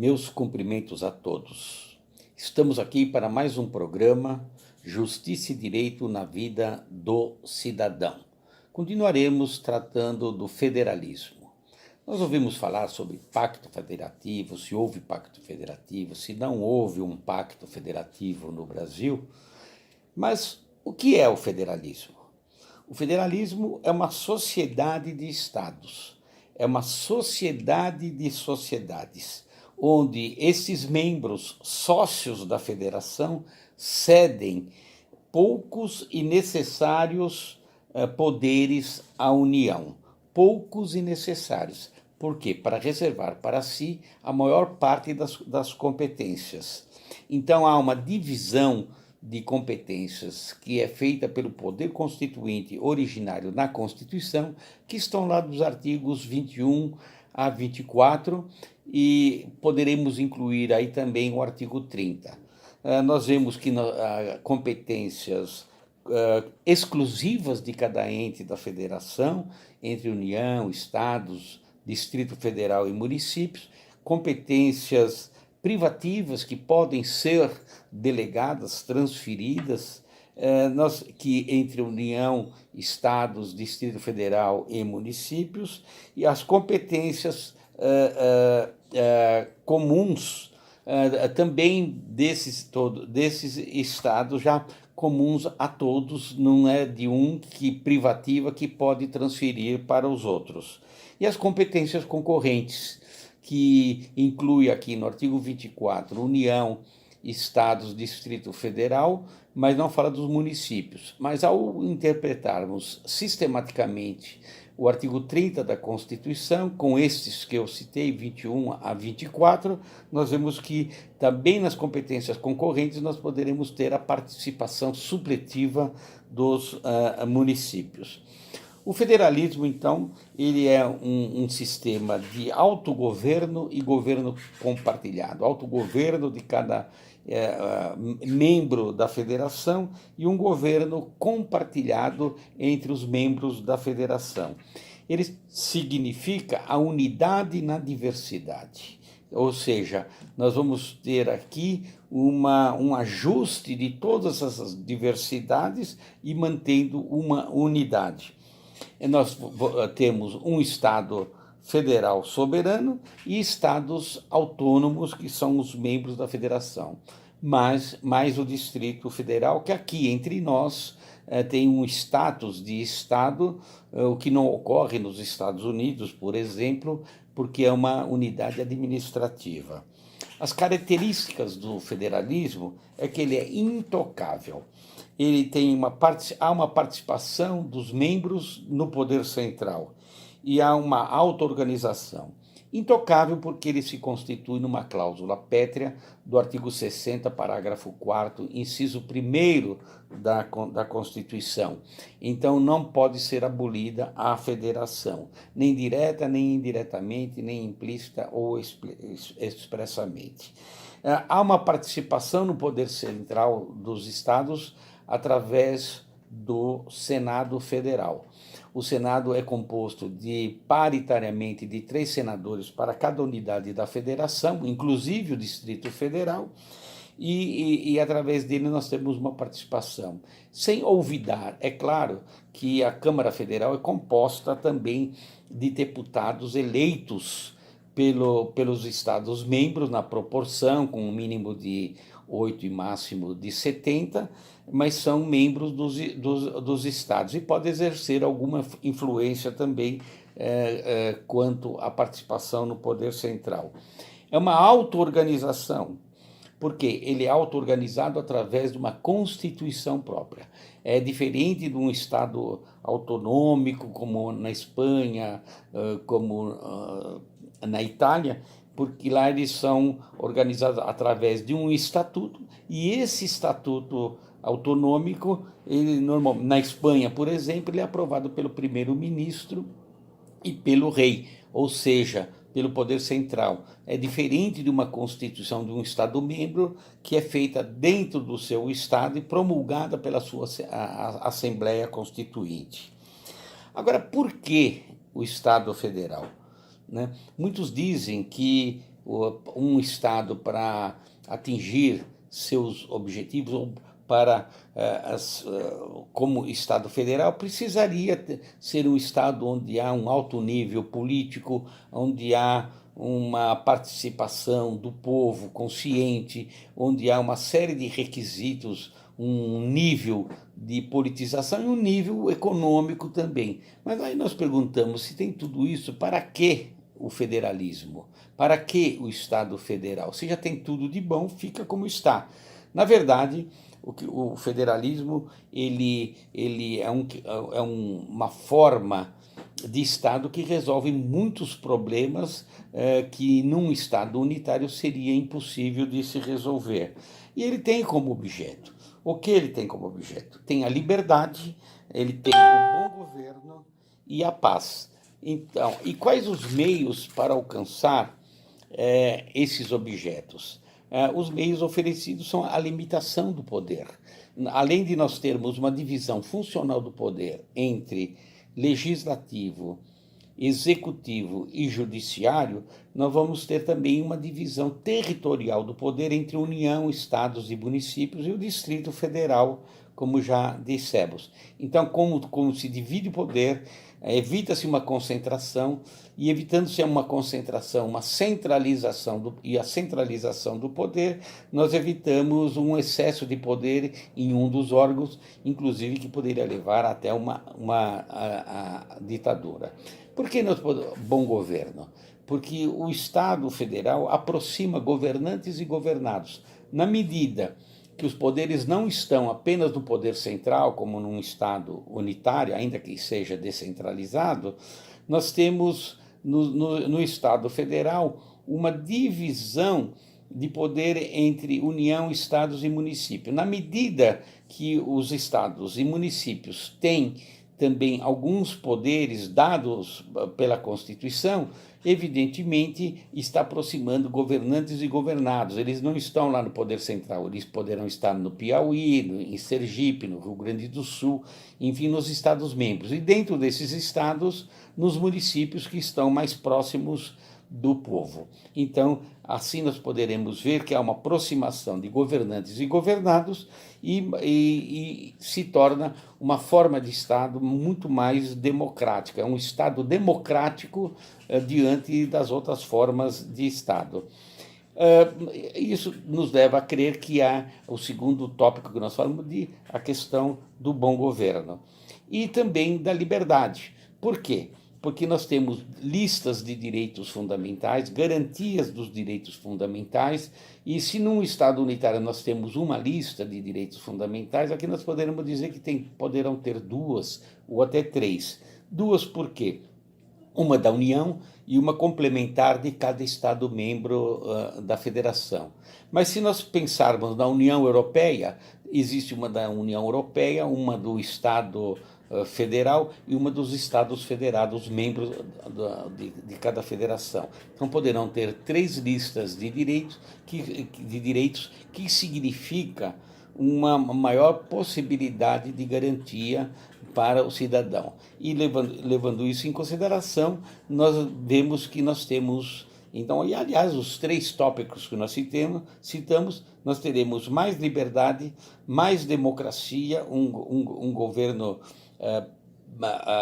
Meus cumprimentos a todos. Estamos aqui para mais um programa Justiça e Direito na Vida do Cidadão. Continuaremos tratando do federalismo. Nós ouvimos falar sobre pacto federativo, se houve pacto federativo, se não houve um pacto federativo no Brasil. Mas o que é o federalismo? O federalismo é uma sociedade de estados, é uma sociedade de sociedades, onde esses membros sócios da federação cedem poucos e necessários poderes à União. Poucos e necessários. Por quê? Para reservar para si a maior parte das competências. Então há uma divisão de competências que é feita pelo poder constituinte originário na Constituição, que estão lá dos artigos 21 a 24, e poderemos incluir aí também o artigo 30. Nós vemos que competências exclusivas de cada ente da federação, entre União, Estados, Distrito Federal e municípios, competências privativas que podem ser delegadas, transferidas, que entre União, Estados, Distrito Federal e municípios, e as competências comuns também desses estados já comuns a todos, não é de um que privativa que pode transferir para os outros. E as competências concorrentes, que inclui aqui no artigo 24, União, Estados, Distrito Federal, mas não fala dos municípios. Mas ao interpretarmos sistematicamente o artigo 30 da Constituição, com estes que eu citei, 21 a 24, nós vemos que também nas competências concorrentes nós poderemos ter a participação supletiva dos municípios. O federalismo, então, ele é um sistema de autogoverno e governo compartilhado. Autogoverno de cada membro da federação e um governo compartilhado entre os membros da federação. Ele significa a unidade na diversidade. Ou seja, nós vamos ter aqui um ajuste de todas essas diversidades e mantendo uma unidade. Nós temos um Estado federal soberano e estados autônomos, que são os membros da federação, mais o Distrito Federal, que aqui entre nós tem um status de Estado, o que não ocorre nos Estados Unidos, por exemplo, porque é uma unidade administrativa. As características do federalismo é que ele é intocável. Ele tem há uma participação dos membros no poder central e há uma auto-organização. Intocável porque ele se constitui numa cláusula pétrea do artigo 60, parágrafo 4º, inciso 1º da Constituição. Então não pode ser abolida a federação, nem direta, nem indiretamente, nem implícita ou expressamente. Há uma participação no poder central dos estados através do Senado Federal. O Senado é composto paritariamente de 3 senadores para cada unidade da federação, inclusive o Distrito Federal, e através dele nós temos uma participação. Sem olvidar, é claro, que a Câmara Federal é composta também de deputados eleitos pelos Estados-membros, na proporção, com um mínimo de 8 e máximo de 70, mas são membros dos estados e pode exercer alguma influência também quanto à participação no poder central. É uma auto-organização, porque ele é auto-organizado através de uma constituição própria. É diferente de um Estado autonômico, como na Espanha, como na Itália, porque lá eles são organizados através de um estatuto, e esse estatuto autonômico, na Espanha, por exemplo, ele é aprovado pelo primeiro-ministro e pelo rei, ou seja, pelo poder central. É diferente de uma constituição de um Estado-membro que é feita dentro do seu Estado e promulgada pela sua Assembleia Constituinte. Agora, por que o Estado Federal? Muitos dizem que um Estado para atingir seus objetivos, ou para, como Estado federal, precisaria ser um Estado onde há um alto nível político, onde há uma participação do povo consciente, onde há uma série de requisitos, um nível de politização e um nível econômico também. Mas aí nós perguntamos, se tem tudo isso, para que o federalismo? Para que o Estado federal? Se já tem tudo de bom, fica como está. Na verdade, o federalismo ele uma forma de Estado que resolve muitos problemas que num Estado unitário seria impossível de se resolver. E ele tem como objeto. O que ele tem como objeto? Tem a liberdade, ele tem o bom governo e a paz. Então, e quais os meios para alcançar esses objetos? Os meios oferecidos são a limitação do poder. Além de nós termos uma divisão funcional do poder entre legislativo, executivo e judiciário, nós vamos ter também uma divisão territorial do poder entre União, estados e municípios e o Distrito Federal, como já dissemos. Então, como se divide o poder, evita-se uma concentração, e evitando-se uma concentração, uma centralização e a centralização do poder, nós evitamos um excesso de poder em um dos órgãos, inclusive que poderia levar até a ditadura. Por que bom governo? Porque o Estado federal aproxima governantes e governados. Na medida que os poderes não estão apenas no poder central, como num Estado unitário, ainda que seja descentralizado, nós temos no Estado federal uma divisão de poder entre União, Estados e município. Na medida que os estados e municípios têm também alguns poderes dados pela Constituição, evidentemente está aproximando governantes e governados. Eles não estão lá no poder central, eles poderão estar no Piauí, em Sergipe, no Rio Grande do Sul, enfim, nos Estados-membros. E dentro desses estados, nos municípios que estão mais próximos do povo. Então, assim nós poderemos ver que há uma aproximação de governantes e governados e se torna uma forma de Estado muito mais democrática, é um Estado democrático diante das outras formas de Estado. Isso nos leva a crer que há o segundo tópico que nós falamos, a questão do bom governo. E também da liberdade. Por quê? Porque nós temos listas de direitos fundamentais, garantias dos direitos fundamentais, e se num Estado unitário nós temos uma lista de direitos fundamentais, aqui nós poderemos dizer que poderão ter duas ou até três. Duas por quê? Uma da União e uma complementar de cada Estado-membro da Federação. Mas se nós pensarmos na União Europeia, existe uma da União Europeia, uma do Estado federal e uma dos Estados federados, membros de cada federação. Então poderão ter três listas de direitos que significa uma maior possibilidade de garantia para o cidadão. E levando isso em consideração, nós vemos que nós temos, então, e aliás, os três tópicos que nós citamos, nós teremos mais liberdade, mais democracia, um governo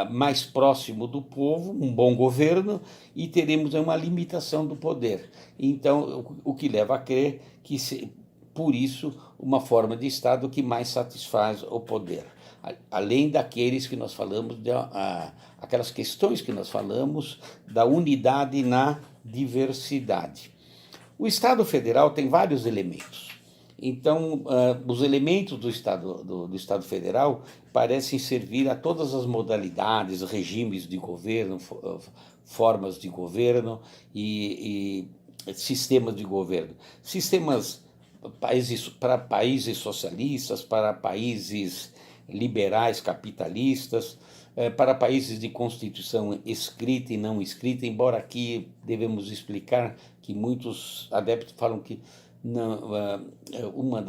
mais próximo do povo, um bom governo, e teremos uma limitação do poder. Então, o que leva a crer que, por isso, uma forma de Estado que mais satisfaz o poder. Além daqueles que nós falamos, aquelas questões que nós falamos da unidade na diversidade. O Estado federal tem vários elementos. Então, os elementos do Estado federal parecem servir a todas as modalidades, regimes de governo, formas de governo e sistemas de governo. Sistemas para países socialistas, para países liberais, capitalistas, para países de constituição escrita e não escrita, embora aqui devemos explicar que muitos adeptos falam que não, uma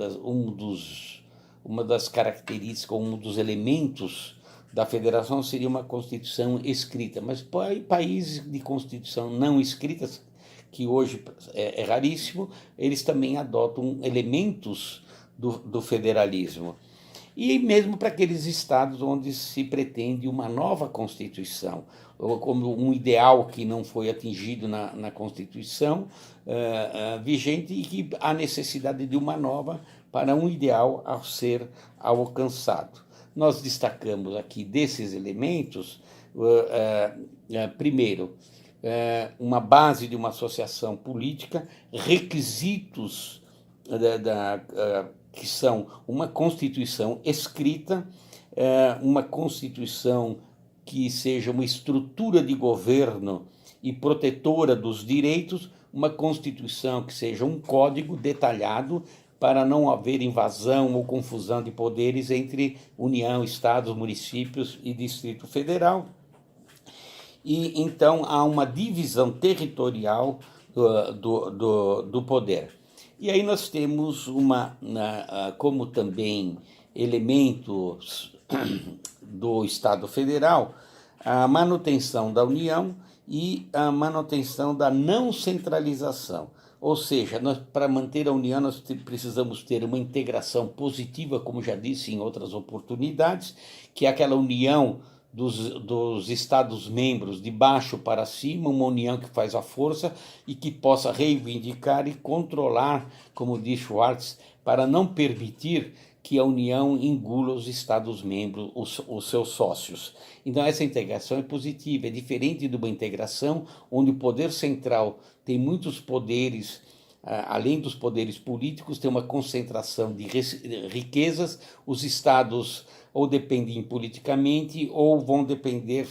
das características, um dos elementos da federação seria uma constituição escrita, mas países de constituição não escritas que hoje é raríssimo, eles também adotam elementos do federalismo. E mesmo para aqueles estados onde se pretende uma nova Constituição, ou como um ideal que não foi atingido na Constituição vigente e que há necessidade de uma nova para um ideal a ser alcançado. Nós destacamos aqui desses elementos, primeiro, uma base de uma associação política, requisitos que são uma Constituição escrita, uma Constituição que seja uma estrutura de governo e protetora dos direitos, uma Constituição que seja um código detalhado para não haver invasão ou confusão de poderes entre União, Estados, municípios e Distrito Federal. E então há uma divisão territorial do poder. E aí nós temos como também elementos do Estado Federal, a manutenção da União e a manutenção da não centralização. Ou seja, para manter a União, nós precisamos ter uma integração positiva, como já disse em outras oportunidades, que é aquela união dos Estados-membros de baixo para cima, uma união que faz a força e que possa reivindicar e controlar, como diz Schwartz, para não permitir que a União engula os Estados-membros, os seus sócios. Então essa integração é positiva, é diferente de uma integração onde o poder central tem muitos poderes, além dos poderes políticos, tem uma concentração de riquezas, os estados ou dependem politicamente ou vão depender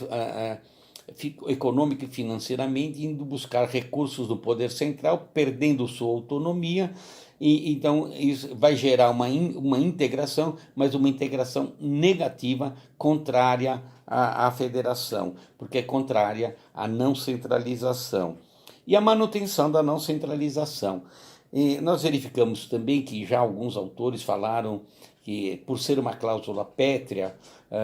econômica e financeiramente, indo buscar recursos do poder central, perdendo sua autonomia. E então isso vai gerar uma integração, mas uma integração negativa, contrária à federação, porque é contrária à não centralização. E a manutenção da não centralização. E nós verificamos também que já alguns autores falaram que, por ser uma cláusula pétrea,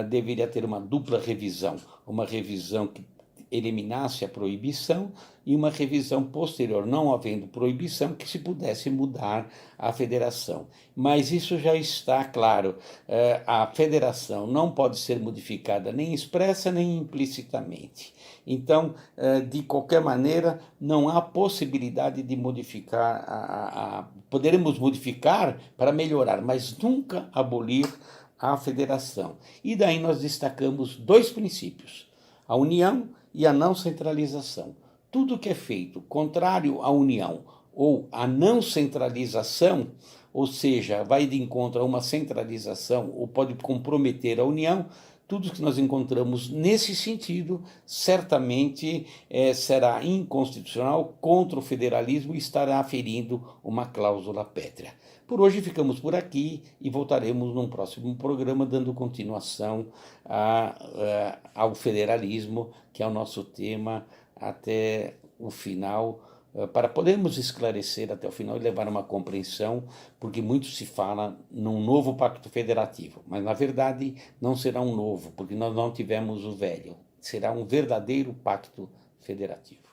deveria ter uma dupla revisão, uma revisão que eliminasse a proibição e uma revisão posterior, não havendo proibição, que se pudesse mudar a federação. Mas isso já está claro, a federação não pode ser modificada nem expressa nem implicitamente. Então, de qualquer maneira, não há possibilidade de modificar, poderemos modificar para melhorar, mas nunca abolir a federação. E daí nós destacamos dois princípios, a união e a não centralização. Tudo que é feito contrário à união ou à não centralização, ou seja, vai de encontro a uma centralização ou pode comprometer a união, tudo que nós encontramos nesse sentido certamente será inconstitucional, contra o federalismo e estará ferindo uma cláusula pétrea. Por hoje ficamos por aqui e voltaremos num próximo programa dando continuação ao federalismo, que é o nosso tema até o final, para podermos esclarecer até o final e levar uma compreensão, porque muito se fala num novo pacto federativo, mas na verdade não será um novo, porque nós não tivemos o velho, será um verdadeiro pacto federativo.